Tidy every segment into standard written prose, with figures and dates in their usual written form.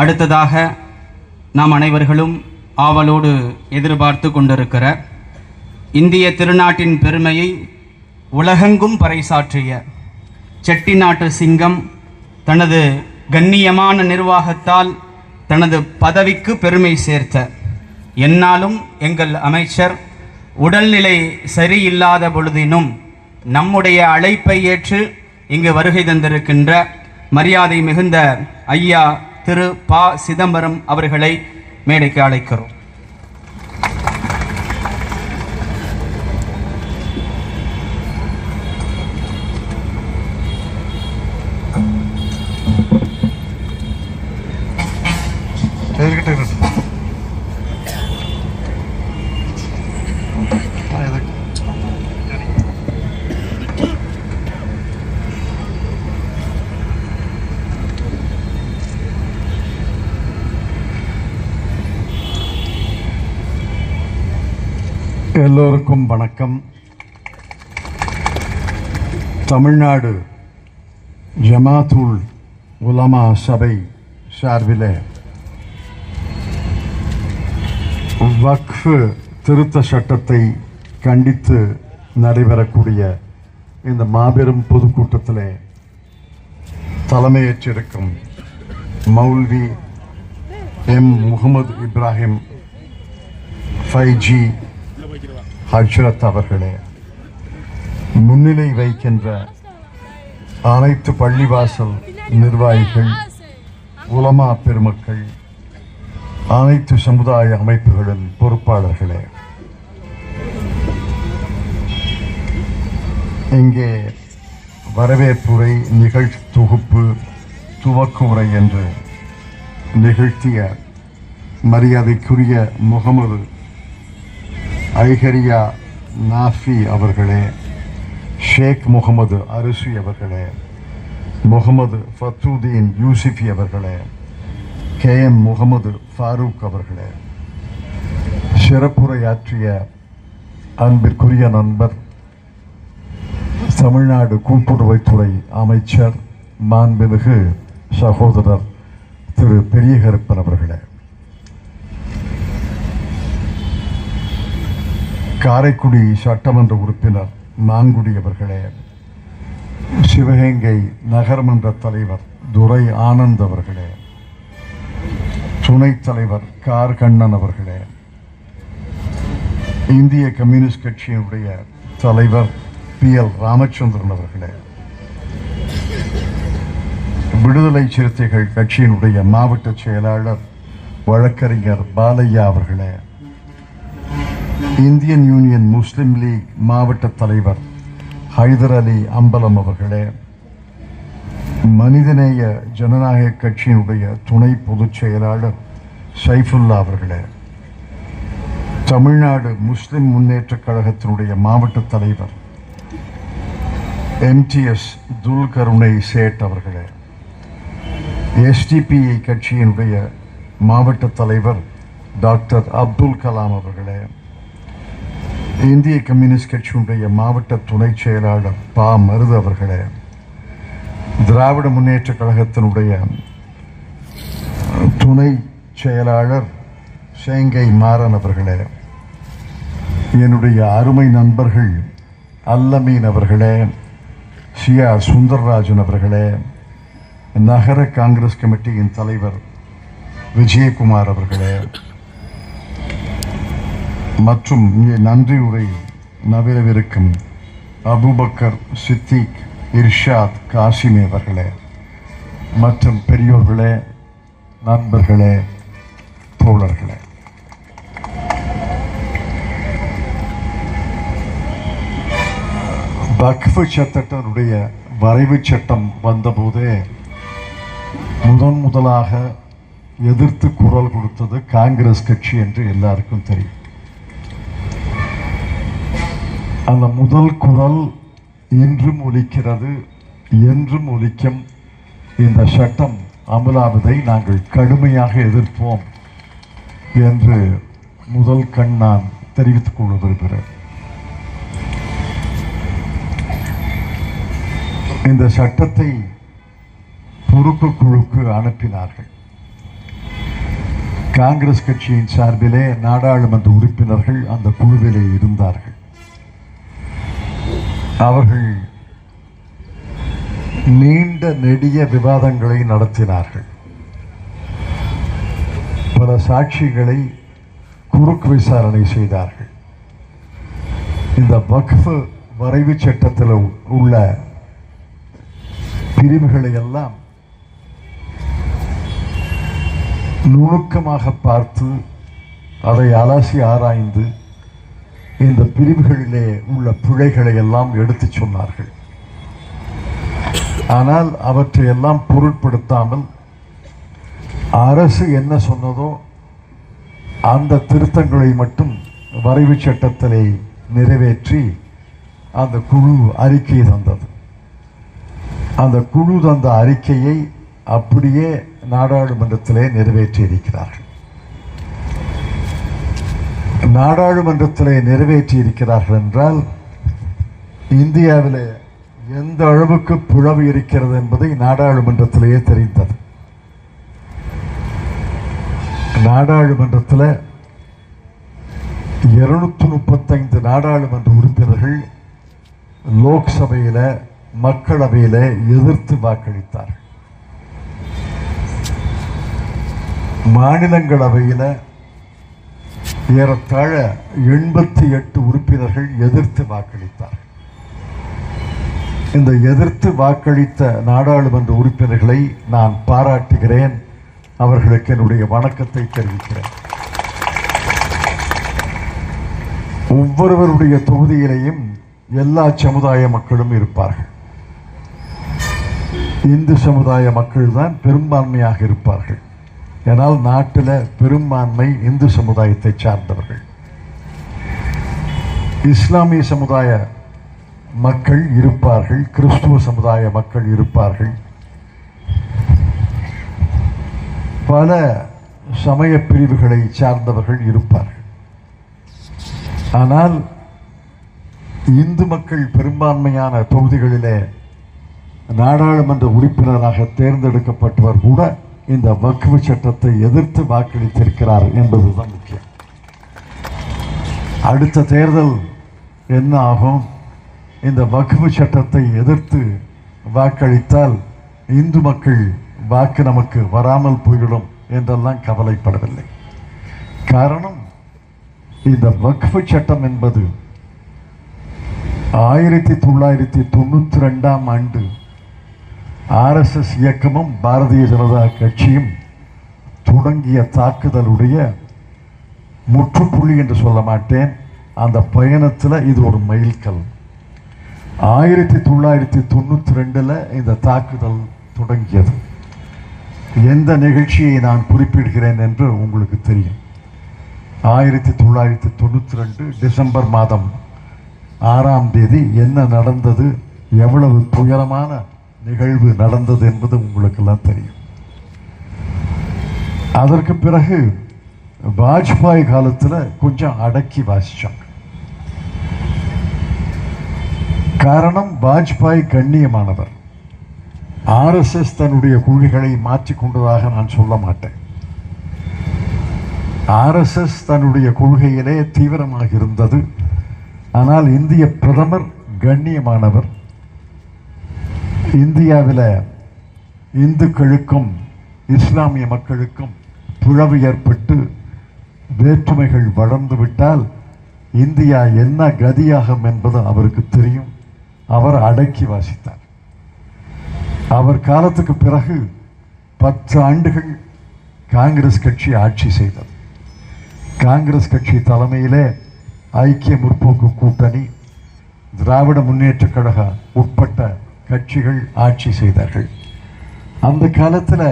அடுத்ததாக நாம் அனைவர்களும் ஆவலோடு எதிர்பார்த்து கொண்டிருக்கிற இந்திய திருநாட்டின் பெருமையை உலகெங்கும் பறைசாற்றிய செட்டிநாட்டு சிங்கம் தனது கண்ணியமான நிர்வாகத்தால் தனது பதவிக்கு பெருமை சேர்த்த என்னாலும் எங்கள் அமைச்சர் உடல்நிலை சரியில்லாத பொழுதினும் நம்முடைய அழைப்பை ஏற்று இங்கு வருகை தந்திருக்கின்ற மரியாதை மிகுந்த ஐயா திரு ப. சிதம்பரம் அவர்களை மேடைக்கு அழைக்கிறோம். எல்லோருக்கும் வணக்கம். தமிழ்நாடு ஜமாத்துல் உலமா சபை சார்பிலே வக்ஃப் திருத்த சட்டத்தை கண்டித்து நடைபெறக்கூடிய இந்த மாபெரும் பொதுக்கூட்டத்திலே தலைமையேற்றிருக்கும் மௌல்வி எம். முகமது இப்ராஹிம் ஃபைஜி ஹஜ்ரத் அவர்களே, முன்னிலை வைக்கின்ற அனைத்து பள்ளிவாசல் நிர்வாகிகள், உலமா பெருமக்கள், அனைத்து சமுதாய அமைப்புகளின் பொறுப்பாளர்களே, இங்கே வரவேற்புரை நிகழ்ச்சி தொகுப்பு துவக்குமுறை என்று நிகழ்த்திய மரியாதைக்குரிய முகமது ஐகரியா நாஃபி அவர்களே, ஷேக் முகமது அரிசி அவர்களே, முகமது ஃபத்துதீன் யூசிஃபி அவர்களே, KM முகமது ஃபாரூக் அவர்களே, சிறப்புரையாற்றிய அன்பிற்குரிய நண்பர் தமிழ்நாடு கூட்டுறவுத்துறை அமைச்சர் மாண்புமிகு சகோதரர் திரு பெரியகருப்பன் அவர்களே, காரைக்குடி சட்டமன்ற உறுப்பினர் மாங்குடி அவர்களே, சிவகங்கை நகர்மன்ற தலைவர் துரை ஆனந்த் அவர்களே, துணைத் தலைவர் கார் கண்ணன் அவர்களே, இந்திய கம்யூனிஸ்ட் கட்சியினுடைய தலைவர் PL ராமச்சந்திரன் அவர்களே, விடுதலை சிறுத்தைகள் கட்சியினுடைய மாவட்ட செயலாளர் வழக்கறிஞர் பாலையா அவர்களே, இந்தியன் யூனியன் முஸ்லிம் லீக் மாவட்ட தலைவர் ஹைதர் அலி அம்பலம் அவர்களே, மனிதநேய ஜனநாயக கட்சியினுடைய துணை பொதுச் செயலாளர் சைஃபுல்லா அவர்களே, தமிழ்நாடு முஸ்லிம் முன்னேற்ற கழகத்தினுடைய மாவட்ட தலைவர் MTS துல்கருணை சேட் அவர்களே, SDPI கட்சியினுடைய மாவட்ட தலைவர் டாக்டர் அப்துல் கலாம் அவர்களே, இந்திய கம்யூனிஸ்ட் கட்சியினுடைய மாவட்ட துணை செயலாளர் ப. மருது அவர்களே, திராவிட முன்னேற்ற கழகத்தினுடைய துணை செயலாளர் சேங்கை மாறன் அவர்களே, என்னுடைய அருமை நண்பர்கள் அல்லமீன் அவர்களே, சியா சுந்தர்ராஜன் அவர்களே, நகர காங்கிரஸ் கமிட்டியின் தலைவர் விஜயகுமார் அவர்களே, மற்றும் இங்கே நன்றி உரை நவிரவிருக்கும் அபுபக்கர் சித்திக் இர்ஷாத் காசிமி அவர்களே, மற்றும் பெரியோர்களே, நண்பர்களே, தோழர்களே, வக்ஃப் சட்டத்தினுடைய வரைவு சட்டம் வந்தபோதே முதலாக எதிர்த்து குரல் கொடுத்தது காங்கிரஸ் கட்சி என்று எல்லாருக்கும் தெரியும். அந்த முதல் குரல் இன்றும் ஒலிக்கிறது, என்றும் ஒலிக்கும். இந்த சட்டம் அமலாவதை நாங்கள் கடுமையாக எதிர்ப்போம் என்று முதல் கண் நான் தெரிவித்துக் கொள்ள விரும்புகிறேன். இந்த சட்டத்தை பொறுப்பு குழுக்கு அனுப்பினார்கள். காங்கிரஸ் கட்சியின் சார்பிலே நாடாளுமன்ற உறுப்பினர்கள் அந்த குழுவிலே இருந்தார்கள். அவர்கள் நீண்ட நெடிய விவாதங்களை நடத்தினார்கள். பல சாட்சிகளை குறுக்கு விசாரணை செய்தார்கள். இந்த வக்ஃப் வரைவு சட்டத்தில் உள்ள பிரிவுகளை எல்லாம் நுணுக்கமாக பார்த்து அதை அலசி ஆராய்ந்து இந்த பிரிவுகளிலே உள்ள பிழைகளை எல்லாம் எடுத்து சொன்னார்கள். ஆனால் அவற்றை எல்லாம் பொருட்படுத்தாமல் அரசு என்ன சொன்னதோ அந்த திருத்தங்களை மட்டும் வரைவு சட்டத்திலே நிறைவேற்றி அந்த குழு அறிக்கை தந்தது. அந்த குழு தந்த அறிக்கையை அப்படியே நாடாளுமன்றத்திலே நிறைவேற்றி இருக்கிறார்கள். நாடாளுமன்றத்திலே நிறைவேற்றி இருக்கிறார்கள் என்றால் இந்தியாவிலே எந்த அளவுக்கு பிளவு இருக்கிறது என்பதை நாடாளுமன்றத்திலேயே தெரிந்தது. நாடாளுமன்றத்தில் 235 நாடாளுமன்ற உறுப்பினர்கள் லோக்சபையில் மக்களவையில் எதிர்த்து வாக்களித்தார்கள். மாநிலங்களவையில் ஏறத்தாழ 88 உறுப்பினர்கள் எதிர்த்து வாக்களித்தார்கள். இந்த எதிர்த்து வாக்களித்த நாடாளுமன்ற உறுப்பினர்களை நான் பாராட்டுகிறேன். அவர்களுக்கு என்னுடைய வணக்கத்தை தெரிவிக்கிறேன். ஒவ்வொருவருடைய தொகுதியிலேயும் எல்லா சமுதாய மக்களும் இருப்பார்கள். இந்து சமுதாய மக்கள் தான் பெரும்பான்மையாக இருப்பார்கள். ஏனால் நாட்டில் பெரும்பான்மை இந்து சமுதாயத்தை சார்ந்தவர்கள். இஸ்லாமிய சமுதாய மக்கள் இருப்பார்கள், கிறிஸ்துவ சமுதாய மக்கள் இருப்பார்கள், பல சமய பிரிவுகளை சார்ந்தவர்கள் இருப்பார்கள். ஆனால் இந்து மக்கள் பெரும்பான்மையான தொகுதிகளிலே நாடாளுமன்ற உறுப்பினராக தேர்ந்தெடுக்கப்பட்டவர் கூட இந்த வக்ஃப் சட்டத்தை எதிர்த்து வாக்களித்திருக்கிறார் என்பதுதான் முக்கியம். அடுத்த தேர்தல் என்ன ஆகும்? இந்த வக்ஃப் சட்டத்தை எதிர்த்து வாக்களித்தால் இந்து மக்கள் வாக்கு நமக்கு வராமல் போய்விடும் என்றெல்லாம் கவலைப்படவில்லை. காரணம், இந்த வக்ஃப் சட்டம் என்பது 1992ஆம் ஆண்டு RSS இயக்கமும் பாரதிய ஜனதா கட்சியும் தொடங்கிய தாக்குதலுடைய முற்றுப்புள்ளி என்று சொல்ல மாட்டேன். அந்த பயணத்தில் இது ஒரு மைல்கல். 1992 இந்த தாக்குதல் தொடங்கியது. எந்த நிகழ்ச்சியை நான் குறிப்பிடுகிறேன் என்று உங்களுக்கு தெரியும். 1992 டிசம்பர் மாதம் 6ஆம் தேதி என்ன நடந்தது, எவ்வளவு துயரமான நிகழ்வு நடந்தது என்பது உங்களுக்கெல்லாம் தெரியும். அதற்கு பிறகு வாஜ்பாய் காலத்தில் கொஞ்சம் அடக்கி வாசிச்சாங்க. காரணம், வாஜ்பாய் கண்ணியமானவர். RSS தன்னுடைய கொள்கைகளை மாற்றிக்கொண்டதாக நான் சொல்ல மாட்டேன். RSS தன்னுடைய கொள்கையிலே தீவிரமாக இருந்தது. ஆனால் இந்திய பிரதமர் கண்ணியமானவர். இந்தியாவில் இந்துக்களுக்கும் இஸ்லாமிய மக்களுக்கும் பிளவு ஏற்பட்டு வேற்றுமைகள் வளர்ந்து விட்டால் இந்தியா என்ன கதியாகும் என்பது அவருக்கு தெரியும். அவர் அடக்கி வாசித்தார். அவர் காலத்துக்கு பிறகு 10 ஆண்டுகள் காங்கிரஸ் கட்சி ஆட்சி செய்தது. காங்கிரஸ் கட்சி தலைமையிலே ஐக்கிய முற்போக்கு கூட்டணி, திராவிட முன்னேற்ற கழக உட்பட்ட கட்சிகள் ஆட்சி செய்தார்கள். அந்த காலத்தில்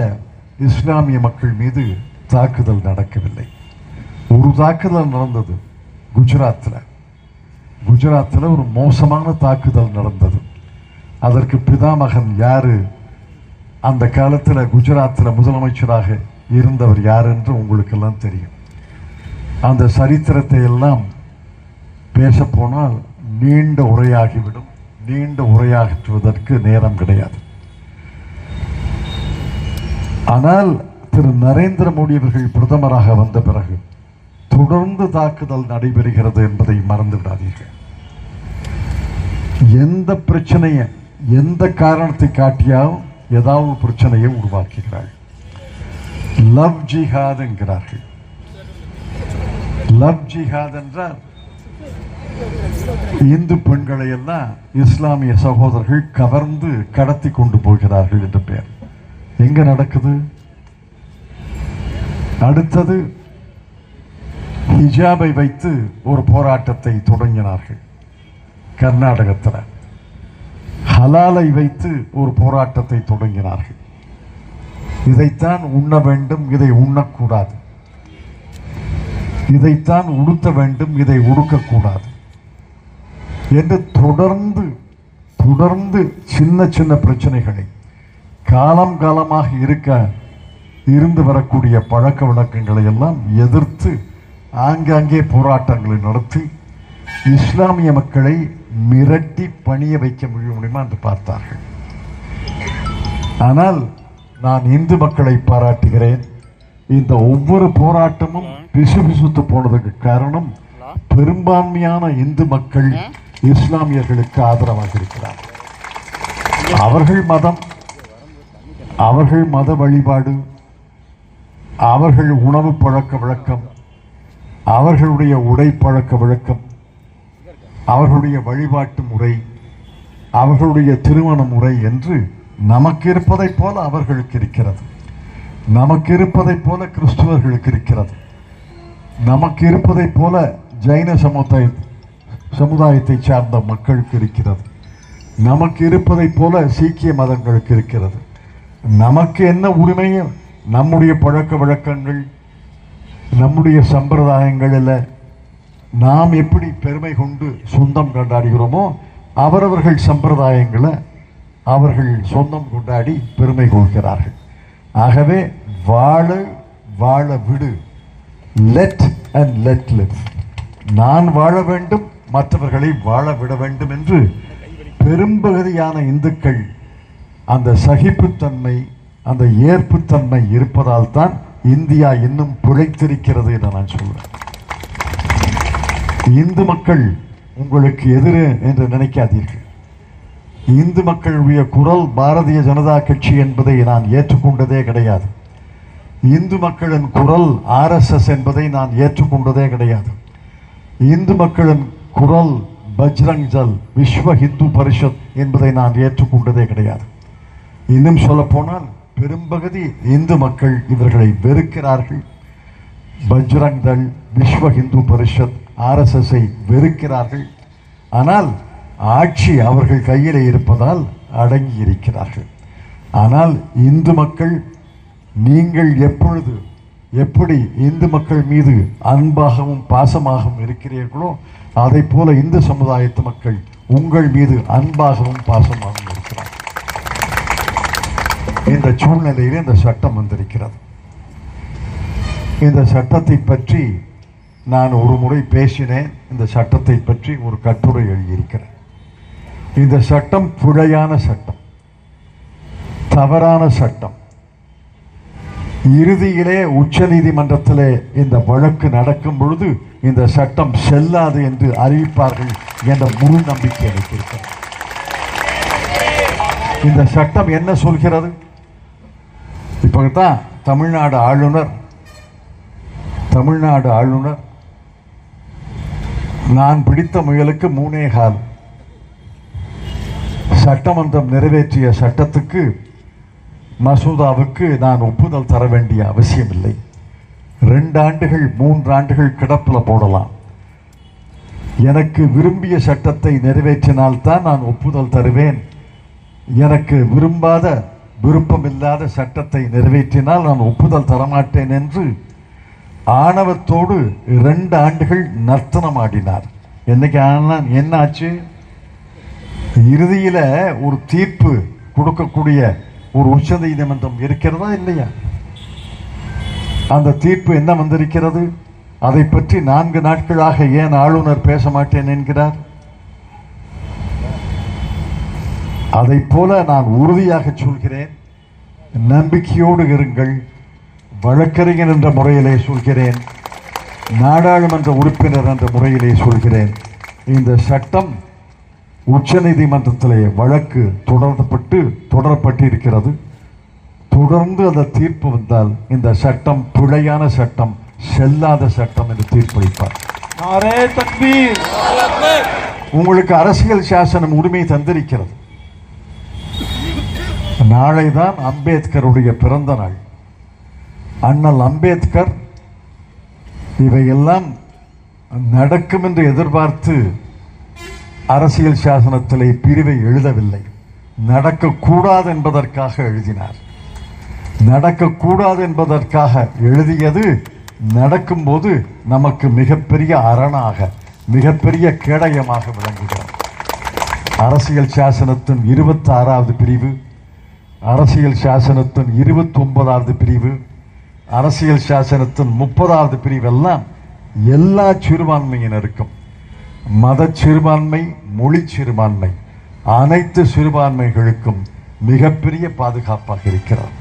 இஸ்லாமிய மக்கள் மீது தாக்குதல் நடக்கவில்லை. ஒரு தாக்குதல் நடந்தது குஜராத்தில் ஒரு மோசமான தாக்குதல் நடந்தது. அதற்கு பிதாமகன் யாரு, அந்த காலத்தில் குஜராத்தில் முதலமைச்சராக இருந்தவர் யார் என்று உங்களுக்கெல்லாம் தெரியும். அந்த சரித்திரத்தை எல்லாம் பேசப்போனால் நீண்ட உரையாகிவிடும். நீண்ட உரையாற்றுவதற்கு நேரம் கிடையாது. ஆனால் திரு நரேந்திர மோடி அவர்கள் பிரதமராக வந்த பிறகு தொடர்ந்து தாக்குதல் நடைபெறுகிறது என்பதை மறந்து விடாதீர்கள். எந்த பிரச்சனையை, எந்த காரணத்தை காட்டியாலும் ஏதாவது பிரச்சனையை உருவாக்குகிறார்கள். லவ் ஜிஹாத் என்கிறார்கள். லவ் ஜிஹாத் என்றால் இந்து பெண்களை எல்லாம் இஸ்லாமிய சகோதரர்கள் கவர்ந்து கடத்தி கொண்டு போகிறார்கள் என்ற பெயர். எங்க நடக்குது? அடுத்தது ஹிஜாபை வைத்து ஒரு போராட்டத்தை தொடங்கினார்கள் கர்நாடகத்தில். ஹலாலை வைத்து ஒரு போராட்டத்தை தொடங்கினார்கள். இதைத்தான் உண்ண வேண்டும், இதை உண்ணக்கூடாது. இதைத்தான் உடுத்த வேண்டும், இதை உடுக்கக்கூடாது என்று தொடர்ந்து சின்ன சின்ன பிரச்சனைகளை காலம் காலமாக இருந்து வரக்கூடிய பழக்க வழக்கங்களை எல்லாம் எதிர்த்து ஆங்காங்கே போராட்டங்களை நடத்தி இஸ்லாமிய மக்களை மிரட்டி பணிய வைக்க முடியுமா என்று பார்த்தார்கள். ஆனால் நான் இந்து மக்களை பாராட்டுகிறேன். இந்த ஒவ்வொரு போராட்டமும் பிசுபிசுத்து போனதுக்கு காரணம் பெரும்பான்மையான இந்து மக்கள் இஸ்லாமியர்களுக்கு ஆதரவாக இருக்கிறார். அவர்கள் மதம், அவர்கள் மத வழிபாடு, அவர்கள் உணவு பழக்க வழக்கம், அவர்களுடைய உடை பழக்க வழக்கம், அவர்களுடைய வழிபாட்டு முறை, அவர்களுடைய திருமண முறை என்று நமக்கு இருப்பதைப் போல அவர்களுக்கு இருக்கிறது. நமக்கு இருப்பதைப் போல கிறிஸ்துவர்களுக்கு இருக்கிறது. நமக்கு இருப்பதைப் போல ஜைன சமுதாயத்தை சார்ந்த மக்களுக்கு இருக்கிறது. நமக்கு இருப்பதைப் போல சீக்கிய மதங்களுக்கு இருக்கிறது. நமக்கு என்ன உரிமையும் நம்முடைய பழக்க வழக்கங்கள், நம்முடைய சம்பிரதாயங்களில் நாம் எப்படி பெருமை கொண்டு சொந்தம் கொண்டாடுகிறோமோ அவரவர்கள் சம்பிரதாயங்களை அவர்கள் சொந்தம் கொண்டாடி பெருமை கொள்கிறார்கள். ஆகவே வாழ விடு, லெட் அண்ட் லெட் லிவ். நான் வாழ வேண்டும், மற்றவர்களை வாழ விட வேண்டும் என்று பெரும்பகுதியான இந்துக்கள் அந்த சகிப்புத்தன்மை, அந்த ஏற்புத்தன்மை இருப்பதால் தான் இந்தியா இன்னும் பிழைத்திருக்கிறது என்று நான் சொல்றேன். இந்து மக்கள் உங்களுக்கு எதிரே என்று நினைக்காதீர்கள். இந்து மக்களுடைய குரல் பாரதிய ஜனதா கட்சி என்பதை நான் ஏற்றுக்கொண்டதே கிடையாது. இந்து மக்களின் குரல் RSS என்பதை நான் ஏற்றுக்கொண்டதே கிடையாது. இந்து மக்களின் குரல் பஜ்ரங் தள், விஸ்வ ஹிந்து பரிஷத் என்பதை நான் ஏற்றுக்கொண்டதே கிடையாது. இன்னும் சொல்ல போனால் பெரும்பகுதி இந்து மக்கள் இவர்களை வெறுக்கிறார்கள். பஜ்ரங் தள், விஸ்வ ஹிந்து பரிஷத், RSSஐ வெறுக்கிறார்கள். ஆனால் ஆட்சி அவர்கள் கையில் இருப்பதால் அடங்கி இருக்கிறார்கள். ஆனால் இந்து மக்கள், நீங்கள் எப்படி இந்து மக்கள் மீது அன்பாகவும் பாசமாகவும் இருக்கிறீர்களோ அதை போல இந்து சமுதாயத்து மக்கள் உங்கள் மீது அன்பாகவும் பாசமாகவும் இருக்கிறார். இந்த சூழ்நிலையிலே இந்த சட்டம் வந்திருக்கிறது. இந்த சட்டத்தை பற்றி நான் ஒரு முறை பேசினேன். இந்த சட்டத்தை பற்றி ஒரு கட்டுரை எழுதியிருக்கிறேன். இந்த சட்டம் பிழையான சட்டம், தவறான சட்டம். இறுதியிலே உச்ச நீதிமன்றத்திலே இந்த வழக்கு நடக்கும் பொழுது இந்த சட்டம் செல்லாது என்று அறிவிப்பார்கள் என்ற முழு நம்பிக்கை எனக்கு இருக்கிறது. இந்த சட்டம் என்ன சொல்கிறது? இப்பதான் தமிழ்நாடு ஆளுநர் நான் பிடித்த முயலுக்கு 3.25 சட்டமன்றம் நிறைவேற்றிய சட்டத்துக்கு, மசோதாவுக்கு நான் ஒப்புதல் தர வேண்டிய அவசியம் இல்லை. 2 ஆண்டுகள் 3 ஆண்டுகள் கிடப்பில் போடலாம். எனக்கு விரும்பிய சட்டத்தை நிறைவேற்றினால்தான் நான் ஒப்புதல் தருவேன். எனக்கு விருப்பமில்லாத சட்டத்தை நிறைவேற்றினால் நான் ஒப்புதல் தரமாட்டேன் என்று ஆணவத்தோடு 2 ஆண்டுகள் நர்த்தனம் ஆடினார். என்னைக்கு என்ன ஆச்சு? இறுதியில ஒரு தீர்ப்பு கொடுக்கக்கூடிய ஒரு உச்ச நீதிமன்றம் இருக்கிறதா இல்லையா? அந்த தீர்ப்பு என்ன வந்திருக்கிறது? அதை பற்றி 4 நாட்களாக ஏன் ஆளுநர் பேச மாட்டேன் என்கிறார்? அதை போல நான் உறுதியாக சொல்கிறேன், நம்பிக்கையோடு இருங்கள். வழக்கறிஞர் என்ற முறையிலே சொல்கிறேன், நாடாளுமன்ற உறுப்பினர் என்ற முறையிலே சொல்கிறேன். இந்த சட்டம் உச்சநீதிமன்றத்திலே வழக்கு தொடரப்பட்டிருக்கிறது. தொடர்ந்து அந்த தீர்ப்பு வந்தால் இந்த சட்டம் பிழையான சட்டம், செல்லாத சட்டம் என்று தீர்ப்பளிப்பார். உங்களுக்கு அரசியல் சாசனம் உரிமை தந்திருக்கிறது. நாளைதான் அம்பேத்கருடைய பிறந்த நாள். அண்ணல் அம்பேத்கர் இவையெல்லாம் நடக்கும் என்று எதிர்பார்த்து அரசியல் சாசனத்திலே பிரிவை எழுதவில்லை. நடக்கக்கூடாது என்பதற்காக எழுதினார். நடக்கக்கூடாது என்பதற்காக எழுதியது நடக்கும்போது நமக்கு மிகப்பெரிய அரணாக, மிகப்பெரிய கேடயமாக விளங்குகிறது. அரசியல் சாசனத்தின் 26வது பிரிவு, அரசியல் சாசனத்தின் 29வது பிரிவு, அரசியல் சாசனத்தின் 30வது பிரிவெல்லாம் எல்லா சிறுபான்மையினருக்கும், மத சிறுபான்மை, மொழி சிறுபான்மை, அனைத்து சிறுபான்மைகளுக்கும் மிகப்பெரிய பாதுகாப்பாக இருக்கிறது.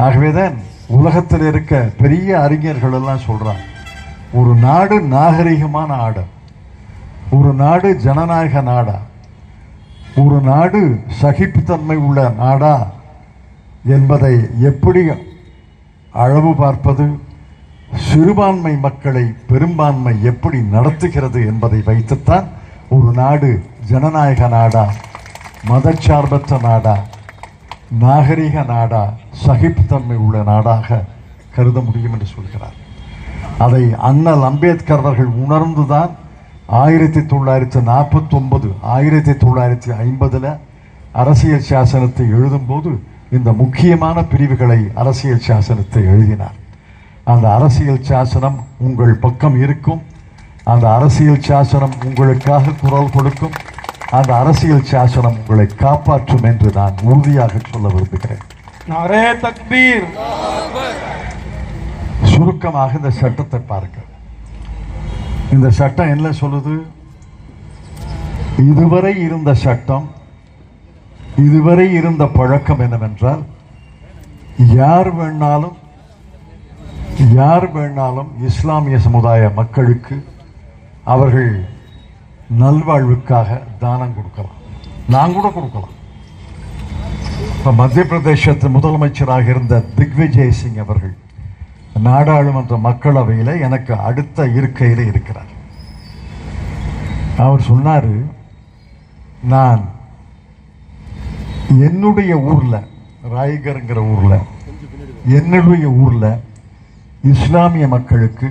ஆகவேதான் உலகத்தில் இருக்க பெரிய அறிஞர்கள் எல்லாம் சொல்றாங்க, ஒரு நாடு நாகரிகமான நாடு, ஒரு நாடு ஜனநாயக நாடா, ஒரு நாடு சகிப்புத்தன்மை உள்ள நாடா என்பதை எப்படி அளவு பார்ப்பது, சிறுபான்மை மக்களை பெரும்பான்மை எப்படி நடத்துகிறது என்பதை வைத்துத்தான் ஒரு நாடு ஜனநாயக நாடா, மதச்சார்பற்ற நாடா, நாகரிக நாடா, சகிப்புத்தன்மை உள்ள நாடாக கருத முடியும் என்று சொல்கிறார். அதை அண்ணல் அம்பேத்கர் அவர்கள் உணர்ந்துதான் 1949 1950 அரசியல் சாசனத்தை எழுதும்போது இந்த முக்கியமான பிரிவுகளை அரசியல் சாசனத்தை எழுதினார். அந்த அரசியல் சாசனம் உங்கள் பக்கம் இருக்கும். அந்த அரசியல் சாசனம் உங்களுக்காக குரல் கொடுக்கும். அந்த அரசியல் சாசனம் உங்களை காப்பாற்றும் என்று நான் உறுதியாக சொல்ல விரும்புகிறேன். நாரே தக்பீர். சுருக்கமாக இந்த சட்டத்தை பார்க்க, இந்த சட்டம் என்ன சொல்லுது? இதுவரை இருந்த சட்டம், இதுவரை இருந்த பழக்கம் என்னவென்றால், யார் வேணாலும் இஸ்லாமிய சமுதாய மக்களுக்கு அவர்கள் நல்வாழ்வுக்காக தானம் கொடுக்கலாம். நான் கூட கொடுக்கலாம். இப்ப மத்திய பிரதேசத்தின் முதலமைச்சராக இருந்த திக்விஜய் சிங் அவர்கள் நாடாளுமன்ற மக்களவையில் எனக்கு அடுத்த இருக்கையில் இருக்கிறார். அவர் சொன்னாரு, நான் என்னுடைய ஊர்ல, ராய்கர்ங்கிற ஊர்ல, என்னுடைய ஊர்ல இஸ்லாமிய மக்களுக்கு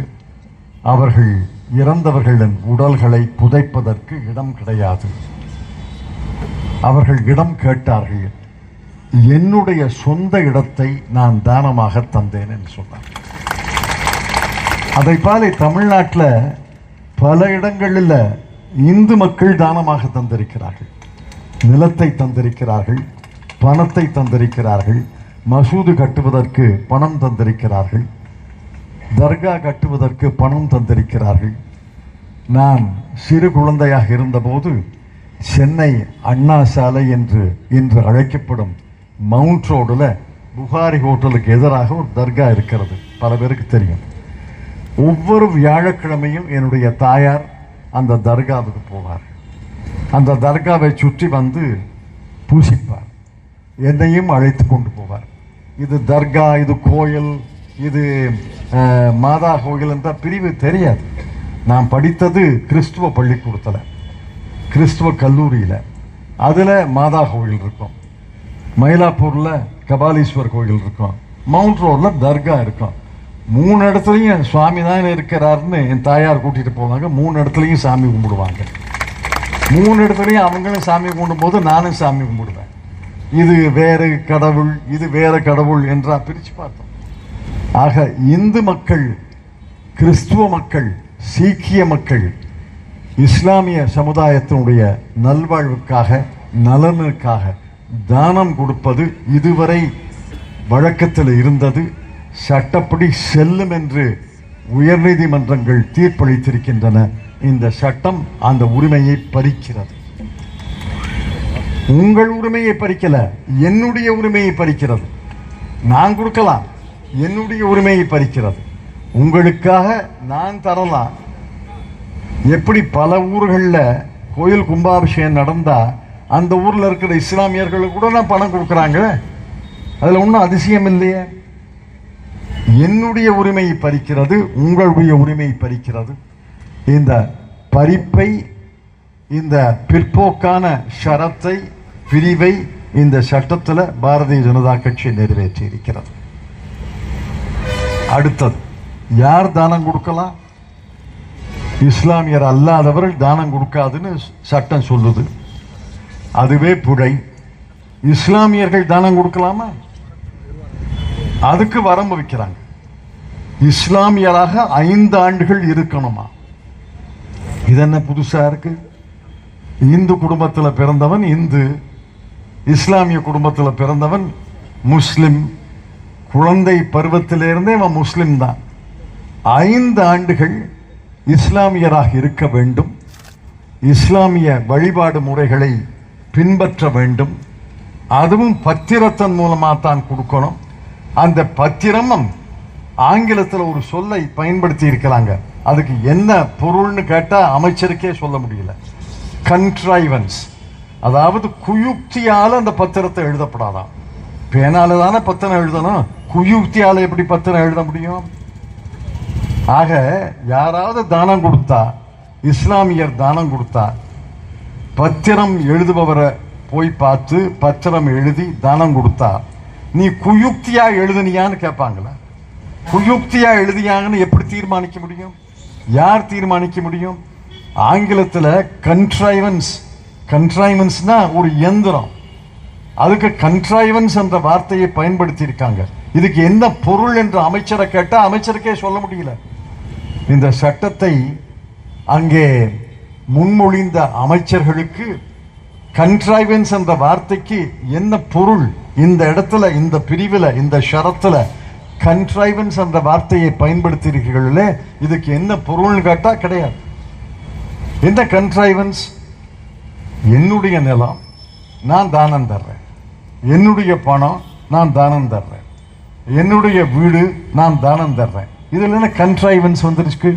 அவர்கள் இறந்தவர்களின் உடல்களை புதைப்பதற்கு இடம் கிடையாது. அவர்கள் இடம் கேட்டார்கள். என்னுடைய சொந்த இடத்தை நான் தானமாக தந்தேன் என்று சொன்னார். அதை போல தமிழ்நாட்டில் பல இடங்களில் இந்து மக்கள் தானமாக தந்திருக்கிறார்கள். நிலத்தை தந்திருக்கிறார்கள், பணத்தை தந்திருக்கிறார்கள், மசூது கட்டுவதற்கு பணம் தந்திருக்கிறார்கள், தர்கா கட்டுவதற்கு பணம் தந்திருக்கிறார்கள். நான் சிறு குழந்தையாக இருந்தபோது சென்னை அண்ணா சாலை என்று இன்று அழைக்கப்படும் மவுண்ட் ரோடில் புகாரி ஹோட்டலுக்கு எதிராக ஒரு தர்கா இருக்கிறது, பல பேருக்கு தெரியும். ஒவ்வொரு வியாழக்கிழமையும் என்னுடைய தாயார் அந்த தர்காவுக்கு போவார். அந்த தர்காவை சுற்றி வந்து பூசிப்பார். என்னையும் அழைத்து கொண்டு போவார். இது தர்கா, இது கோயில், இது மாதா கோயில் என்ற பிரிவு தெரியாது. நான் படித்தது கிறிஸ்துவ பள்ளிக்கூடத்தில், கிறிஸ்துவ கல்லூரியில். அதில் மாதா கோயில் இருக்கும், மயிலாப்பூரில் கபாலீஸ்வர் கோயில் இருக்கும், மவுண்ட் ரோடில் தர்கா இருக்கும். 3 இடத்துலையும் சுவாமி தான் இருக்கிறாருன்னு என் தாயார் கூட்டிகிட்டு போவாங்க. 3 இடத்துலையும் சாமி கும்பிடுவாங்க. 3 இடத்துலையும் அவங்களும் சாமி கும்பிடும்போது நானும் சாமி கும்பிடுவேன். இது வேறு கடவுள், இது வேற கடவுள் என்றா பிரித்து பார்த்தோம். ஆக இந்து மக்கள், கிறிஸ்துவ மக்கள், சீக்கிய மக்கள் இஸ்லாமிய சமுதாயத்தினுடைய நல்வாழ்வுக்காக, நலனுக்காக தானம் கொடுப்பது இதுவரை வழக்கத்தில் இருந்தது. சட்டப்படி செல்லும் என்று உயர்நீதிமன்றங்கள் தீர்ப்பளித்திருக்கின்றன. இந்த சட்டம் அந்த உரிமையை பறிக்கிறது. உங்கள் உரிமையை பறிக்கல, என்னுடைய உரிமையை பறிக்கிறது. நான் கொடுக்கலாம், என்னுடைய உரிமையை பறிக்கிறது. உங்களுக்காக நான் தரலாம். எப்படி பல ஊர்களில் கோயில் கும்பாபிஷேகம் நடந்தா அந்த ஊரில் இருக்கிற இஸ்லாமியர்களுக்கு கூட நான் பணம் கொடுக்குறாங்க. அதில் ஒன்றும் அதிசயம் இல்லையே. என்னுடைய உரிமையை பறிக்கிறது, உங்களுடைய உரிமையை பறிக்கிறது. இந்த பறிப்பை, இந்த பிற்போக்கான ஷரத்தை, பிரிவை இந்த சட்டத்தில் பாரதிய ஜனதா கட்சி நிறைவேற்றி இருக்கிறது. அடுத்தது, யார் தானம் கொடுக்கலாம்? இஸ்லாமியர் அல்லாதவர்கள் தானம் கொடுக்காதுன்னு சட்டம் சொல்லுது. அதுவே புழை. இஸ்லாமியர்கள் தானம் கொடுக்கலாமா? அதுக்கு வரம்பு வைக்கிறாங்க. இஸ்லாமியராக 5 ஆண்டுகள் இருக்கணுமா? இது என்ன புதுசா இருக்கு? இந்து குடும்பத்தில் பிறந்தவன் இந்து, இஸ்லாமிய குடும்பத்தில் பிறந்தவன் முஸ்லிம். குழந்தை பருவத்திலிருந்தே அவன் முஸ்லிம் தான். 5 ஆண்டுகள் இஸ்லாமியராக இருக்க வேண்டும். இஸ்லாமிய வழிபாடு முறைகளை பின்பற்ற வேண்டும். அதுவும் பத்திரத்தின் மூலமாக தான் கொடுக்கணும். அந்த பத்திரமும் ஆங்கிலத்தில் ஒரு சொல்லை பயன்படுத்தி இருக்கிறாங்க. அதுக்கு என்ன பொருள்னு கேட்டால் அமைச்சருக்கே சொல்ல முடியல. கன்ட்ரைவன்ஸ், அதாவது குயுக்தியால் அந்த பத்திரத்தை எழுதப்படாதான். பேனால தானே பத்திரம் எழுதணும், குயுக்தியால் எப்படி பத்திரம் எழுத முடியும்? ஆக யாராவது தானம் கொடுத்தா, இஸ்லாமியர் தானம் கொடுத்தா, பத்திரம் எழுதுபவரை போய் பார்த்து பத்திரம் எழுதி தானம் கொடுத்தா, நீ குயுக்தியா எழுதுனியான்னு கேட்பாங்களா? குயுக்தியா எழுதியாங்கன்னு எப்படி தீர்மானிக்க முடியும்? யார் தீர்மானிக்க முடியும்? ஆங்கிலத்தில் கன்ட்ரைவன்ஸ், கன்ட்ரைவன்ஸ்னா ஒரு இயந்திரம். அதுக்கு கன்ட்ரைவன்ஸ் என்ற வார்த்தையை பயன்படுத்தி இருக்காங்க. இதுக்கு என்ன பொருள் என்று அமைச்சரை கேட்டால் அமைச்சருக்கே சொல்ல முடியல. இந்த சட்டத்தை அங்கே முன்மொழிந்த அமைச்சர்களுக்கு கன்ட்ரைவன்ஸ் என்ற வார்த்தைக்கு என்ன பொருள், இந்த இடத்துல, இந்த பிரிவில், இந்த ஷரத்தில் கன்ட்ரைவன்ஸ் என்ற வார்த்தையை பயன்படுத்தி இருக்கிறீர்களே, இதுக்கு என்ன பொருள்னு கேட்டால் கிடையாது. என்ன கன்ட்ரைவன்ஸ்? என்னுடைய நிலம் நான் தானம் தர்றேன், என்னுடைய பணம் நான் தானம் தர்றேன், என்னுடைய வீடு நான் தானம் தர்றேன். இதில் என்ன கன்ட்ரைவன்ஸ் வந்துருச்சு?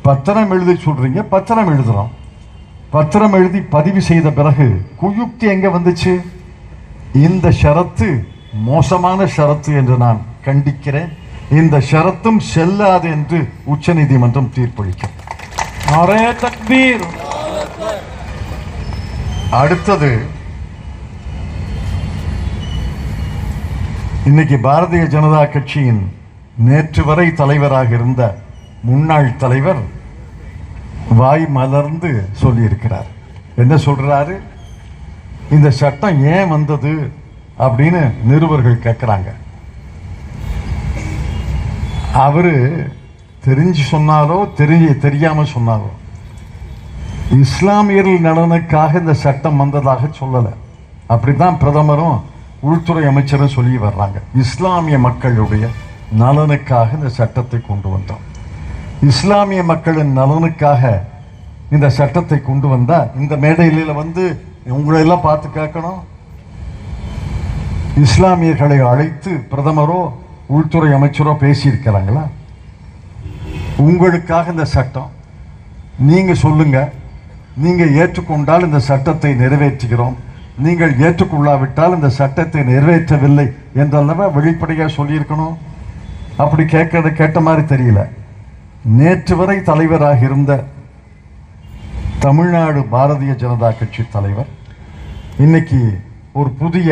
பத்திரம் எழுதி சொல்றீங்க, பத்திரம் எழுதுறோம். பத்திரம் எழுதி பதிவு செய்த பிறகு குயுக்தி எங்க வந்துச்சு? இந்த ஷரத்து மோசமான ஷரத்து என்று நான் கண்டிக்கிறேன். இந்த ஷரத்தும் செல்லாது என்று உச்சநீதிமன்றம் தீர்ப்பளிக்கும். नारे तकबीर. அடுத்தது, இன்னைக்கு பாரதிய ஜனதா கட்சியின் நேற்று வரை தலைவராக இருந்த முன்னாள் தலைவர் வாய் மலர்ந்து சொல்லியிருக்கிறார். என்ன சொல்றாரு? இந்த சட்டம் ஏன் வந்தது அப்படின்னு நிருபர்கள் கேட்கிறாங்க. அவரு தெரிஞ்சு சொன்னாரோ தெரியாம சொன்னாரோ, இஸ்லாமியர்கள் நலனுக்காக இந்த சட்டம் வந்ததாக சொல்லல. அப்படித்தான் பிரதமரும் உள்துறை அமைச்சரும் சொல்லி வர்றாங்க. இஸ்லாமிய மக்களுடைய நலனுக்காக இந்த சட்டத்தை கொண்டு வந்தோம். இஸ்லாமிய மக்களின் நலனுக்காக இந்த சட்டத்தை கொண்டு வந்தா இந்த மேடையில வந்து உங்களை எல்லாம் பார்த்து கேட்கணும். இஸ்லாமியர்களை அழைத்து பிரதமரோ உள்துறை அமைச்சரோ பேசியிருக்கிறாங்களா? உங்களுக்காக இந்த சட்டம், நீங்க சொல்லுங்க, நீங்க ஏற்றுக்கொண்டால் இந்த சட்டத்தை நிறைவேற்றுகிறோம், நீங்கள் ஏற்றுக்கொள்ளாவிட்டால் இந்த சட்டத்தை நிறைவேற்றவில்லை என்றெல்லாம் வெளிப்படையாக சொல்லியிருக்கணும். அப்படி கேட்ட மாதிரி தெரியல. நேற்று வரை தலைவராக இருந்த தமிழ்நாடு பாரதிய ஜனதா கட்சி தலைவர் இன்னைக்கு ஒரு புதிய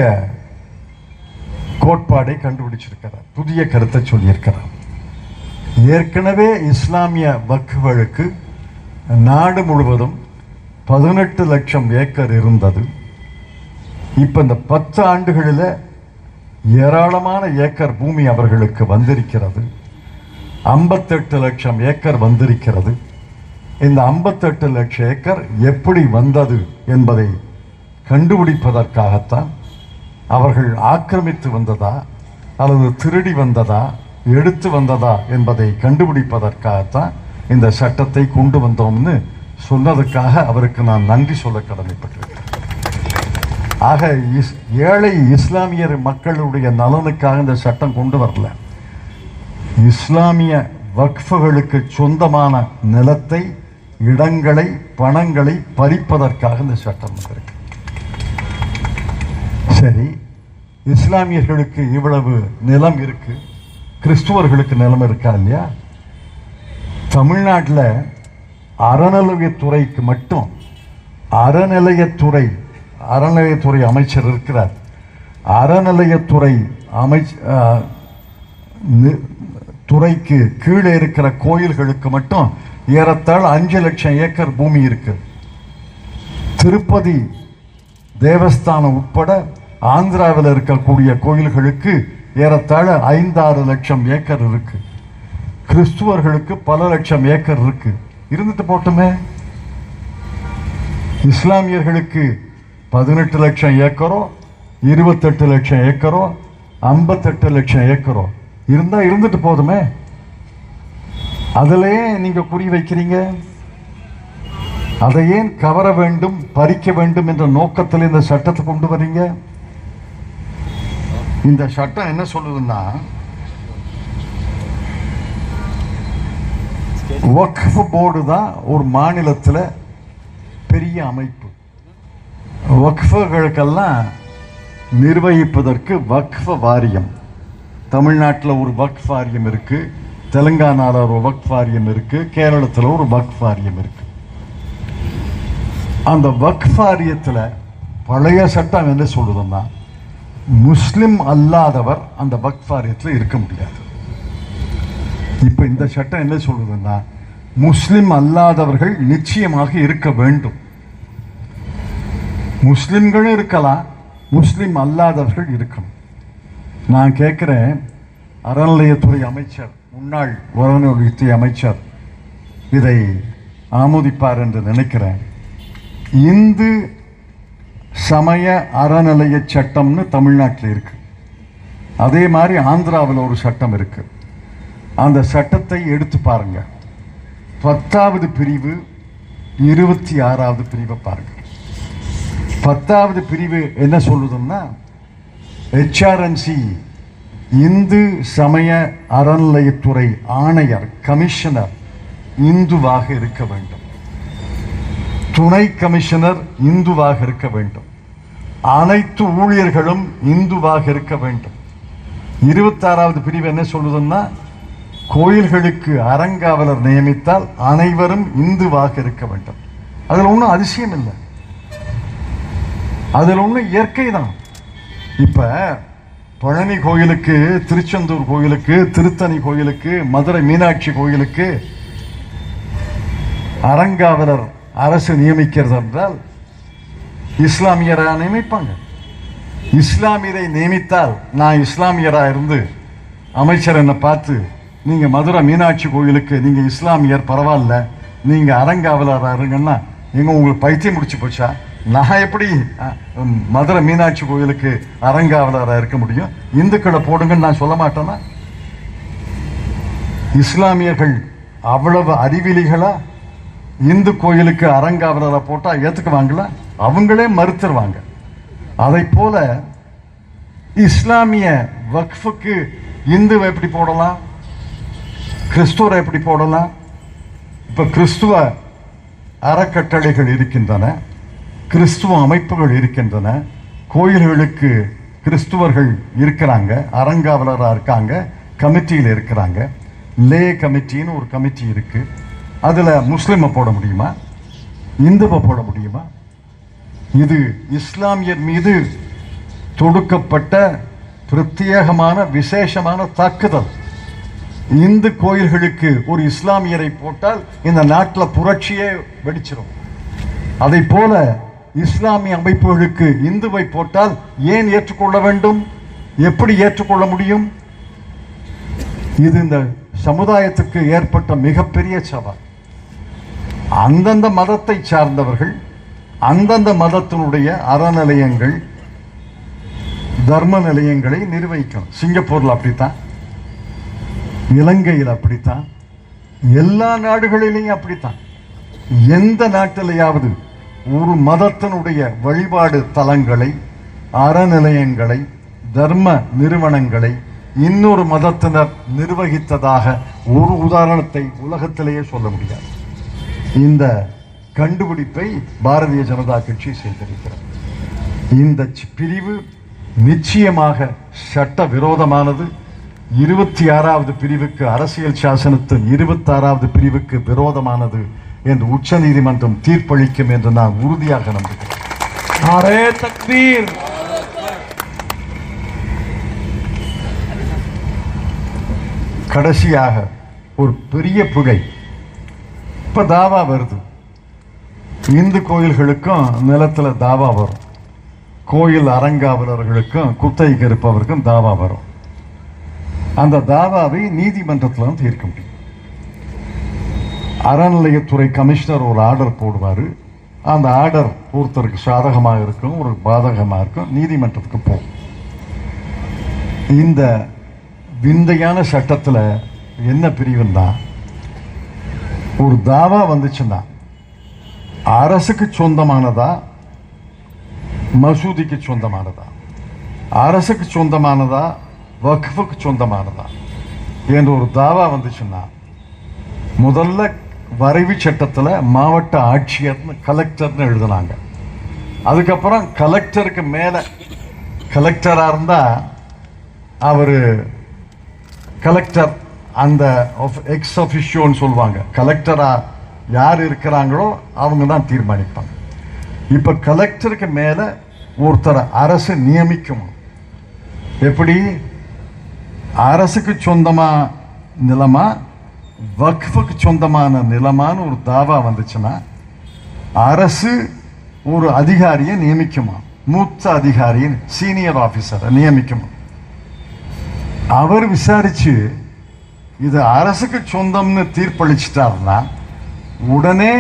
கோட்பாடை கண்டுபிடிச்சிருக்கிறார், புதிய கருத்தை சொல்லியிருக்கிறார். ஏற்கனவே இஸ்லாமிய வக்ஃபுகளுக்கு நாடு முழுவதும் 18 லட்சம் ஏக்கர் இருந்தது. இப்ப இந்த 10 ஆண்டுகளில் ஏராளமான ஏக்கர் பூமி அவர்களுக்கு வந்திருக்கிறது. 58 லட்சம் ஏக்கர் வந்திருக்கிறது. இந்த 58 லட்சம் ஏக்கர் எப்படி வந்தது என்பதை கண்டுபிடிப்பதற்காகத்தான், அவர்கள் ஆக்கிரமித்து வந்ததா அல்லது திருடி வந்ததா எடுத்து வந்ததா என்பதை கண்டுபிடிப்பதற்காகத்தான் இந்த சட்டத்தை கொண்டு வந்தோம்னு சொன்னதுக்காக அவருக்கு நான் நன்றி சொல்ல கடமைப்பட்டிருக்கிறேன். ஆக ஏழை இஸ்லாமியர் மக்களுடைய நலனுக்காக இந்த சட்டம் கொண்டு வரல. இஸ்லாமிய வக்ஃபுகளுக்கு சொந்தமான நிலத்தை, இடங்களை, பணங்களை பறிப்பதற்காக இந்த சட்டம் வந்திருக்கு. சரி, இஸ்லாமியர்களுக்கு இவ்வளவு நிலம் இருக்கு, கிறிஸ்துவர்களுக்கு நிலம் இருக்கா இல்லையா? தமிழ்நாட்டில் அறநிலையத்துறைக்கு மட்டும் அறநிலையத்துறை அமைச்சர் இருக்கிறார். அறநிலையத்துறை துறைக்கு கீழே இருக்கிற கோயில்களுக்கு மட்டும் ஏறத்தாழ 5 லட்சம் ஏக்கர் பூமி இருக்கு. திருப்பதி தேவஸ்தானம் உட்பட ஆந்திராவில் இருக்கக்கூடிய கோயில்களுக்கு ஏறத்தாழ 5-6 லட்சம் ஏக்கர் இருக்கு. கிறிஸ்துவர்களுக்கு பல லட்சம் ஏக்கர் இருக்கு. இருந்துட்டு போட்டுமே. இஸ்லாமியர்களுக்கு 18 லட்சம் ஏக்கரோ, 28 லட்சம் ஏக்கரோ, 58 லட்சம் ஏக்கரோ இருந்தா இருந்துட்டு போதுமே. அதிலேயே நீங்க குறி வைக்கிறீங்க. அதை ஏன் கவர வேண்டும், பறிக்க வேண்டும் என்ற நோக்கத்தில் இந்த சட்டத்தை கொண்டு வரீங்க? இந்த சட்டம் என்ன சொல்லுதுன்னா, வக்ஃப் போர்டு தான் ஒரு மாநிலத்தில் பெரிய அமைப்பு. வக்ஃபுகளுக்கெல்லாம் நிர்வகிப்பதற்கு வக்ஃப் வாரியம், தமிழ்நாட்டில் ஒரு வக்ஃப் வாரியம் இருக்கு, தெலுங்கானாவில் ஒரு வக்ஃப் வாரியம் இருக்கு, கேரளத்தில் ஒரு வக்ஃப் வாரியம் இருக்கு. அந்த வக்ஃப் வாரியத்தில் பழைய சட்டம் என்ன சொல்லுதுன்னா, முஸ்லிம் அல்லாதவர் அந்த வக்ஃப் வாரியத்தில் இருக்க முடியாது. இப்ப இந்த சட்டம் என்ன சொல்லுதுன்னா, முஸ்லிம் அல்லாதவர்கள் நிச்சயமாக இருக்க வேண்டும். முஸ்லிம்களும் இருக்கலாம், முஸ்லிம் அல்லாதவர்கள் இருக்கணும். நான் கேட்கிறேன், அறநிலையத்துறை அமைச்சர், முன்னாள் அறநிலையத்துறை அமைச்சர் இதை ஆமோதிப்பார் என்று நினைக்கிறேன். இந்து சமய அறநிலைய சட்டம்னு தமிழ்நாட்டில் இருக்கு. அதே மாதிரி ஆந்திராவில் ஒரு சட்டம் இருக்கு. அந்த சட்டத்தை எடுத்து பாருங்க. 10வது பிரிவு 26வது பிரிவை பாருங்க. 10வது பிரிவு என்ன சொல்லுதுன்னா, HRNC இந்து சமய அறநிலையத்துறை ஆணையர், கமிஷனர் இந்துவாக இருக்க வேண்டும். துணை கமிஷனர் இந்துவாக இருக்க வேண்டும். அனைத்து ஊழியர்களும் இந்துவாக இருக்க வேண்டும். 26வது பிரிவு என்ன சொல்லுதுன்னா, கோயில்களுக்கு அறங்காவலர் நியமித்தால் அனைவரும் இந்துவாக இருக்க வேண்டும். அதில் ஒன்றும் அதிசயம் இல்லை, அதில் ஒன்றும் இயற்கை தான். இப்ப பழனி கோயிலுக்கு, திருச்செந்தூர் கோயிலுக்கு, திருத்தணி கோயிலுக்கு, மதுரை மீனாட்சி கோயிலுக்கு அறங்காவலர் அரசு நியமிக்கிறது என்றால் இஸ்லாமியராக நியமிப்பாங்க. இஸ்லாமியரை நியமித்தால், நான் இஸ்லாமியராக இருந்து அமைச்சர் என்னை பார்த்து, நீங்க மதுரை மீனாட்சி கோயிலுக்கு நீங்க இஸ்லாமியர் பரவாயில்ல, நீங்க அறங்காவலராக இருங்கன்னா எங்க உங்களுக்கு பைத்தியம் முடிச்சு போச்சா? நான் எப்படி மதுரை மீனாட்சி கோயிலுக்கு அறங்காவலராக இருக்க முடியும்? இந்துக்களை போடுங்கன்னு நான் சொல்ல மாட்டேன்னா? இஸ்லாமியர்கள் அவ்வளவு அறிவிலிகளா? இந்து கோயிலுக்கு அறங்காவலரை போட்டா ஏத்துக்குவாங்களா? அவங்களே மறுத்துருவாங்க. அதை போல இஸ்லாமிய வக்ஃபுக்கு இந்துவை எப்படி போடலாம், கிறிஸ்துவரை எப்படி போடலாம்? இப்ப கிறிஸ்துவ அறக்கட்டளைகள் இருக்கின்றன, கிறிஸ்துவ அமைப்புகள் இருக்கின்றன, கோயில்களுக்கு கிறிஸ்துவர்கள் இருக்கிறாங்க, அறங்காவலராக இருக்காங்க, கமிட்டியில் இருக்கிறாங்க. லே கமிட்டின்னு ஒரு கமிட்டி இருக்கு. அதுல முஸ்லிமை போட முடியுமா, இந்துவை போட முடியுமா? இது இஸ்லாமியர் மீது தொடுக்கப்பட்ட பிரத்யேகமான விசேஷமான தாக்குதல். இந்து கோயில்களுக்கு ஒரு இஸ்லாமியரை போட்டால் இந்த நாட்டில் புரட்சியே வெடிச்சிடும். அதை போல இஸ்லாமிய அமைப்புகளுக்கு இந்துவை போட்டால் ஏன் ஏற்றுக்கொள்ள வேண்டும்? எப்படி ஏற்றுக்கொள்ள முடியும்? இது இந்த சமுதாயத்துக்கு ஏற்பட்ட மிகப்பெரிய சவால். அந்தந்த மதத்தை சார்ந்தவர்கள் அந்தந்த மதத்தினுடைய அறநிலையங்கள், தர்ம நிலையங்களை நிர்வகிக்கணும். சிங்கப்பூர்ல அப்படித்தான், இலங்கையில் அப்படித்தான், எல்லா நாடுகளிலையும் அப்படித்தான். எந்த நாட்டிலேயாவது ஒரு மதத்தினுடைய வழிபாடு தலங்களை, அறநிலையங்களை, தர்ம நிறுவனங்களை இன்னொரு மதத்தினர் நிர்வகித்ததாக ஒரு உதாரணத்தை உலகத்திலேயே சொல்ல முடியாது. இந்த கண்டுபிடிப்பை பாரதிய ஜனதா கட்சி செய்திருக்கிறது. இந்த பிரிவு நிச்சயமாக சட்ட விரோதமானது. 26வது பிரிவுக்கு, அரசியல் சாசனத்தின் 26வது பிரிவுக்கு விரோதமானது என்று உச்ச நீதிமன்றம் தீர்ப்பளிக்கும் என்று நான் உறுதியாக நம்புகிறேன். नारे तकबीर। கடைசியாக ஒரு பெரிய புகை இப்ப தாவா வருது. இந்து கோயில்களுக்கும் நிலத்துல தாவா வரும், கோயில் அரங்காவலர்களுக்கும் குத்தகைக்கு இருப்பவருக்கும் தாவா வரும். அந்த தாவாவை நீதிமன்றத்தில் தீர்க்க முடியும். அறநிலையத்துறை கமிஷனர் ஒரு ஆர்டர் போடுவார். அந்த ஆர்டர் ஒருத்தருக்கு சாதகமாக இருக்கும், ஒரு பாதகமாக இருக்கும், நீதிமன்றத்துக்கு போகும். இந்த விந்தையான சட்டத்தில் என்ன பிரிவுன்னா, ஒரு தாவா வந்துச்சுன்னா அரசுக்கு சொந்தமானதா மசூதிக்கு சொந்தமானதா, அரசுக்கு சொந்தமானதா வக்ஃபுக்கு சொந்தமானதா என்ற ஒரு தாவா வந்துச்சுன்னா முதல்ல வரைவு சட்டத்தில் மாவட்ட ஆட்சியர்னு கலெக்டர்னு எழுதுனாங்க. அதுக்கப்புறம் கலெக்டருக்கு மேலே, கலெக்டராக இருந்தால் அவர் கலெக்டர், அந்த எக்ஸ் ஆஃபிஷியோன்னு சொல்லுவாங்க. கலெக்டராக யார் இருக்கிறாங்களோ அவங்க தான் தீர்மானிப்பாங்க. இப்போ கலெக்டருக்கு மேலே ஒருத்தரை அரசு நியமிக்கும். எப்படி? அரசுக்கு சொந்தமாக நிலமா வக்ஃபுக்கு சொந்தமான நிலமான ஒரு தாவா வந்துச்சுன்னா அரசு ஒரு அதிகாரியை நியமிக்குமா, மூத்த அதிகாரியை, சீனியர் ஆபீசரை நியமிக்குமா. அவர் விசாரிச்சு இது அரசுக்கு சொந்தம்னு தீர்ப்பளிச்சிட்டாருன்னா உடனே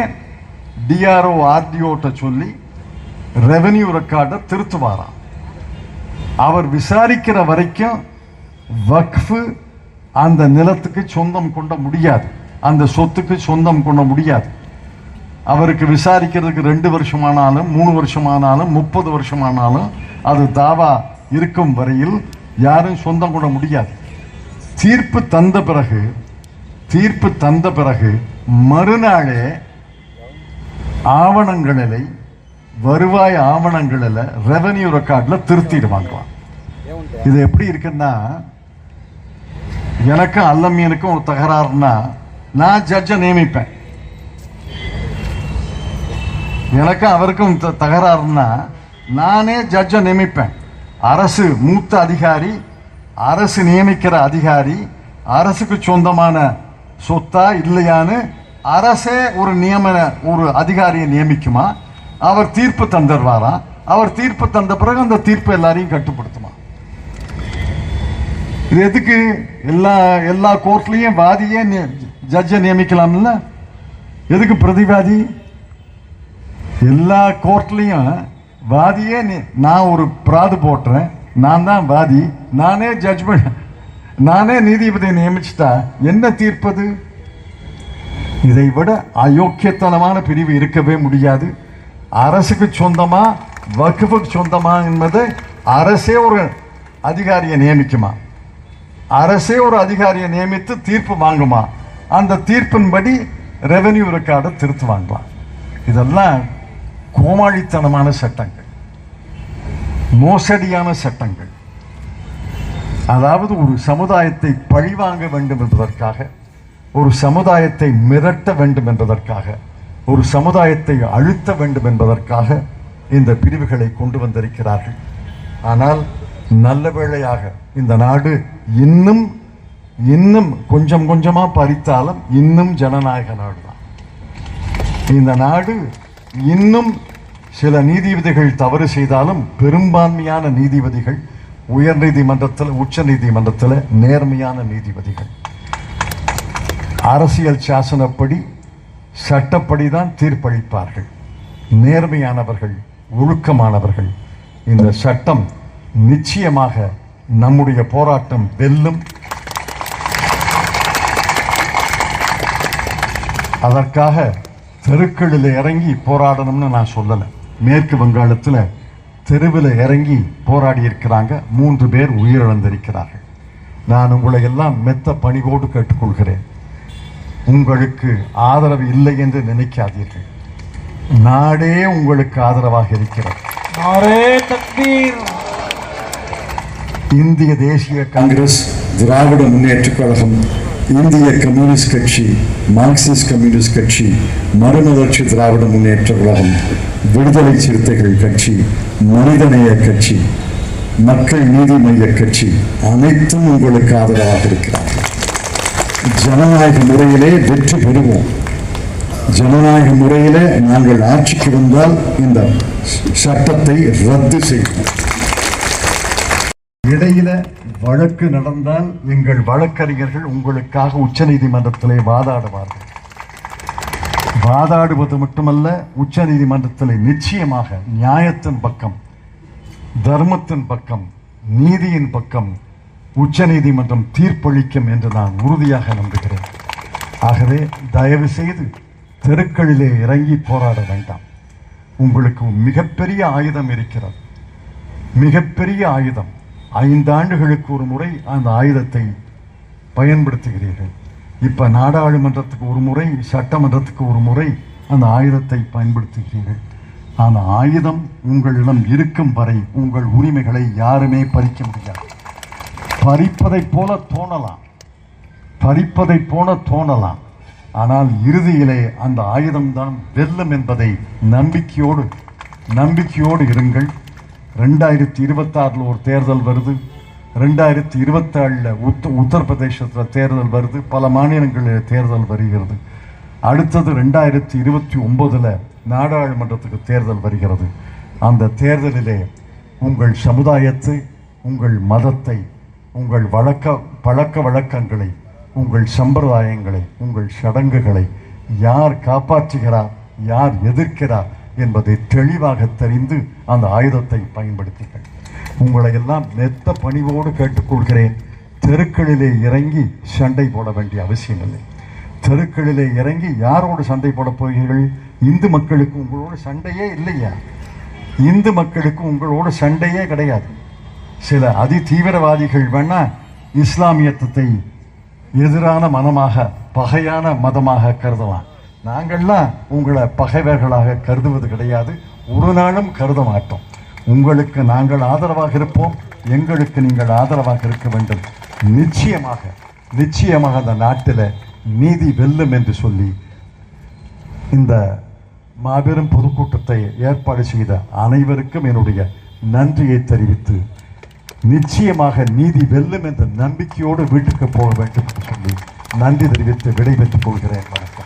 டிஆர்ஓ ஆர்டிஓட்ட சொல்லி ரெவென்யூ ரெக்கார்டை திருத்துவாராம். அவர் விசாரிக்கிற வரைக்கும் வக்ஃபு அந்த நிலத்துக்கு சொந்தம் கொண்ட முடியாது, அந்த சொத்துக்கு சொந்தம் கொண்ட முடியாது. அவருக்கு விசாரிக்கிறதுக்கு 2 வருஷமானாலும் 3 வருஷமானாலும் 30 வருஷமானாலும் அது தாவா இருக்கும் வரையில் யாரும் சொந்தம் கொள்ள முடியாது. தீர்ப்பு தந்த பிறகு மறுநாளே ஆவணங்களில், வருவாய் ஆவணங்களில், ரெவென்யூ ரெக்கார்டில் திருத்திடுவாங்களாம். இது எப்படி இருக்குன்னா, எனக்கும் அல்லமீனுக்கும் ஒரு தகராறுனா நான் ஜட்ஜை நியமிப்பேன். எனக்கும் அவருக்கும் தகராறுனா நானே ஜட்ஜை நியமிப்பேன். அரசு மூத்த அதிகாரி, அரசு நியமிக்கிற அதிகாரி அரசுக்கு சொந்தமான சொத்தா இல்லையான்னு அரசே ஒரு அதிகாரியை நியமிக்குமா. அவர் தீர்ப்பு தந்துடுவாராம். அவர் தீர்ப்பு தந்த பிறகு அந்த தீர்ப்பு எல்லாரையும் கட்டுப்படுத்துமா. இது எதுக்கு? எல்லா கோர்ட்லயும் வாதியே ஜட்ஜை நியமிக்கலாம்ல, எதுக்கு பிரதிவாதி? எல்லா கோர்ட்லயும் வாதியே நான் ஒரு பிராது போட்டுறேன், நான் தான் வாதி, நானே ஜட்ஜ்மெண்ட், நானே நீதிபதியை நியமிச்சுட்டா என்ன தீர்ப்பது? இதை விட அயோக்கியத்தனமான பிரிவு இருக்கவே முடியாது. அரசுக்கு சொந்தமா வக்ஃபுக்கு சொந்தமா என்பதை அரசே ஒரு அதிகாரியை நியமிக்குமா, அரசே ஒரு அதிகாரியை நியமித்து தீர்ப்பு வாங்குமா, அந்த தீர்ப்பின்படி ரெவென்யூ ரெக்கார்டை திருத்து வாங்கலாம். இதெல்லாம் கோமாளித்தனமான சட்டங்கள், மோசடியான சட்டங்கள். அதாவது ஒரு சமுதாயத்தை பழிவாங்க வேண்டும் என்பதற்காக, ஒரு சமுதாயத்தை மிரட்ட வேண்டும் என்பதற்காக, ஒரு சமுதாயத்தை அழுத்த வேண்டும் என்பதற்காக இந்த பிரிவுகளை கொண்டு வந்திருக்கிறார்கள். ஆனால் நல்ல வேளையாக இந்த நாடு இன்னும் கொஞ்சம் கொஞ்சமா பறித்தாலும் இன்னும் ஜனநாயக நாடு தான். இந்த நாடு இன்னும் சில நீதிபதிகள் தவறு செய்தாலும் பெரும்பான்மையான நீதிபதிகள் உயர் நீதிமன்றத்தில், உச்ச நீதிமன்றத்தில் நேர்மையான நீதிபதிகள். அரசியல் சாசனப்படி, சட்டப்படி தான் தீர்ப்பளிப்பார்கள். நேர்மையானவர்கள், ஒழுக்கமானவர்கள். இந்த சட்டம் நிச்சயமாக நம்முடைய போராட்டம் வெல்லும். அதற்காக தெருக்களில் இறங்கி போராடணும்னு நான் சொல்லலை. மேற்கு வங்காளத்தில் தெருவில் இறங்கி போராடி இருக்கிறாங்க. 3 பேர் உயிரிழந்திருக்கிறார்கள். நான் உங்களை எல்லாம் மெத்த பணிவோடு கேட்டுக்கொள்கிறேன். உங்களுக்கு ஆதரவு இல்லை என்று நினைக்காதீர்கள். நாடே உங்களுக்கு ஆதரவாக இருக்கிறது. नारे तकबीर. இந்திய தேசிய காங்கிரஸ், திராவிட முன்னேற்றக் கழகம், இந்திய கம்யூனிஸ்ட் கட்சி, மார்க்சிஸ்ட் கம்யூனிஸ்ட் கட்சி, மறுமலர்ச்சி திராவிட முன்னேற்றக் கழகம், விடுதலை சிறுத்தைகள் கட்சி, மனிதநேய கட்சி, மக்கள் நீதி மைய கட்சி அனைத்தும் உங்களுக்கு ஆதரவாக இருக்கிறார்கள். ஜனநாயக முறையிலே வெற்றி பெறுவோம். ஜனநாயக முறையிலே நாங்கள் ஆட்சிக்கு வந்தால் இந்த சட்டத்தை ரத்து செய்வோம். இடையில வழக்கு நடந்தால் எங்கள் வழக்கறிஞர்கள் உங்களுக்காக உச்சநீதிமன்றத்திலே வாதாடுவார்கள். வாதாடுவது மட்டுமல்ல, உச்சநீதிமன்றத்திலே நிச்சயமாக நியாயத்தின் பக்கம், தர்மத்தின் பக்கம், நீதியின் பக்கம் உச்சநீதிமன்றம் தீர்ப்பளிக்கும் என்று நான் உறுதியாக நம்புகிறேன். ஆகவே தயவு செய்து தெருக்களிலே இறங்கி போராட வேண்டாம். உங்களுக்கு மிகப்பெரிய ஆயுதம் இருக்கிறது, மிகப்பெரிய ஆயுதம். 5 ஆண்டுகளுக்கு ஒரு முறை அந்த ஆயுதத்தை பயன்படுத்துகிறீர்கள். இப்ப நாடாளுமன்றத்துக்கு ஒரு முறை, சட்டமன்றத்துக்கு ஒரு முறை அந்த ஆயுதத்தை பயன்படுத்துகிறீர்கள். அந்த ஆயுதம் உங்களிடம் இருக்கும் வரை உங்கள் உரிமைகளை யாருமே பறிக்க முடியாது. பறிப்பதைப் போல தோணலாம், ஆனால் இறுதியிலே அந்த ஆயுதம்தான் வெல்லும் என்பதை நம்பிக்கையோடு இருங்கள். 2026 ஒரு தேர்தல் வருது, 2027 உத்தரப்பிரதேசத்தில் தேர்தல் வருது, பல மாநிலங்களில் தேர்தல் வருகிறது. அடுத்தது 2029 நாடாளுமன்றத்துக்கு தேர்தல் வருகிறது. அந்த தேர்தலிலே உங்கள் சமுதாயத்தை, உங்கள் மதத்தை, உங்கள் பழக்க வழக்கங்களை, உங்கள் சம்பிரதாயங்களை, உங்கள் சடங்குகளை யார் காப்பாற்றுகிறார், யார் எதிர்க்கிறார் என்பதை தெளிவாக தெரிந்து அந்த ஆயுதத்தை பயன்படுத்துங்கள். உங்களை எல்லாம் மெத்த பணிவோடு கேட்டுக்கொள்கிறேன். தெருக்களிலே இறங்கி சண்டை போட வேண்டிய அவசியம் இல்லை. தெருக்களிலே இறங்கி யாரோடு சண்டை போட போகிறீர்கள்? இந்து மக்களுக்கு உங்களோட சண்டையே இல்லையா? இந்து மக்களுக்கு உங்களோட சண்டையே கிடையாது. சில அதி தீவிரவாதிகள் வேணா இஸ்லாமியத்தை எதிரான மதமாக, பகையான மதமாக கருதலாம். நாங்கள்லாம் உங்களை பகைவர்களாக கருதுவது கிடையாது, ஒரு நாளும் கருத மாட்டோம். உங்களுக்கு நாங்கள் ஆதரவாக இருப்போம், எங்களுக்கு நீங்கள் ஆதரவாக இருக்க வேண்டும். நிச்சயமாக அந்த நாட்டில் நீதி வெல்லும் என்று சொல்லி இந்த மாபெரும் பொதுக்கூட்டத்தை ஏற்பாடு செய்த அனைவருக்கும் என்னுடைய நன்றியை தெரிவித்து, நிச்சயமாக நீதி வெல்லும் என்ற நம்பிக்கையோடு வீட்டுக்கு போக வேண்டும் என்று சொல்லி நன்றி தெரிவித்து விடைபெற்றுக் கொள்கிறேன். வணக்கம்.